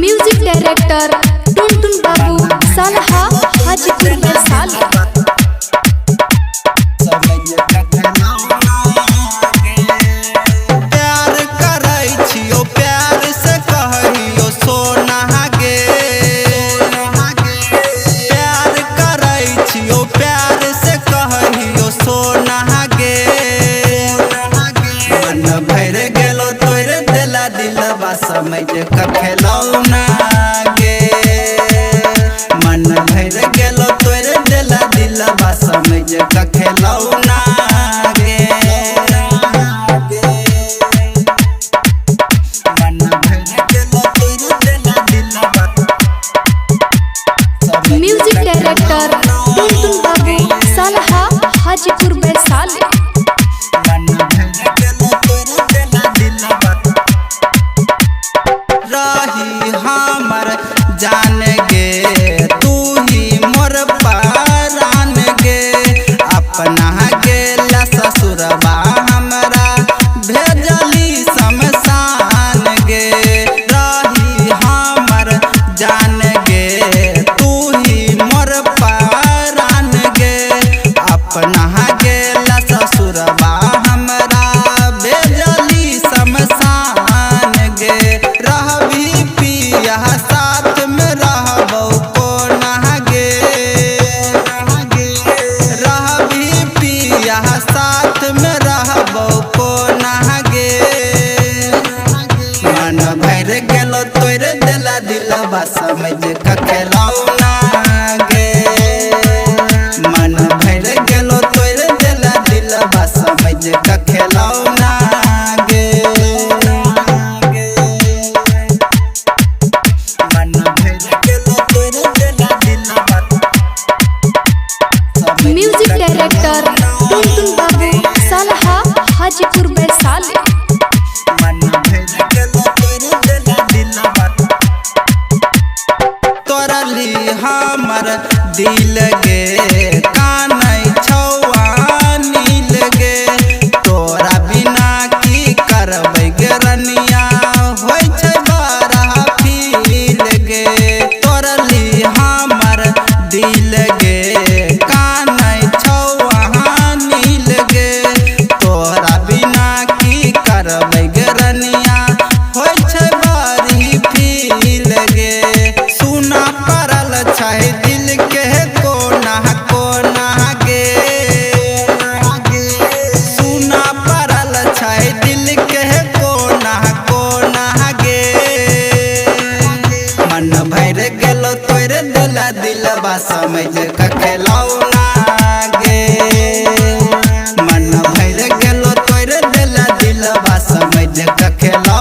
Music director टुनटुन बाबू सलहा हाजीपुर वैशाली। प्यार करै छियो प्यार से कहियो सोना गे, प्यार करै छियो प्यार से कहियो सोना गे। मन भर गेलो तोरे दिला दिलवा समझ क खेलौना गे। मन भर गेलो तोरे दिला दिलवा समझ क खेलौना गे। म्यूजिक डायरेक्टर टुनटुन बाबू सलहा हाजीपुर वैशाली। रही हमर जान गे तू ही मोर परान गे। अपना गेला ससुरबा हमरा भेजली शमशान गे। रही हमर जान गे तू ही मोर परान गे। अपना गेला ससुरबा हमरा भेजली शमशान गे। रहबी पिया साथ में रहबो कोना गे। रहबी पिया साथ में रहबो कोना गे। मन भर गेलो तोरे दिला दिलवा समझ क खेलौना गे। मन भर गेलो तोरे दिला दिलवा समझ क खेलौना गे। म्यूजिक डायरेक्टर टुनटुन बाबू सलहा हाजीपुर वैशाली। तोरली हमर दिल गे कानै छौआ नील गे। तोरा बिना की करबै गे रनिया होइ छै बड़ा फील गे। तोरली हमर दिल गे कानै छौआ नील गे। तोरा बिना की करबै गे रनिया होइ छै बड़ी फील गे। सुना पड़ल छै दिल के कोना कोना गे। सुना पड़ल छै दिल के कोना कोना गे। मन भर गेलो तोरे दिला दिलवा समझ क खेलौना गे। मन भर गेलो तोरे दिला दिलवा समझ क खेलौना।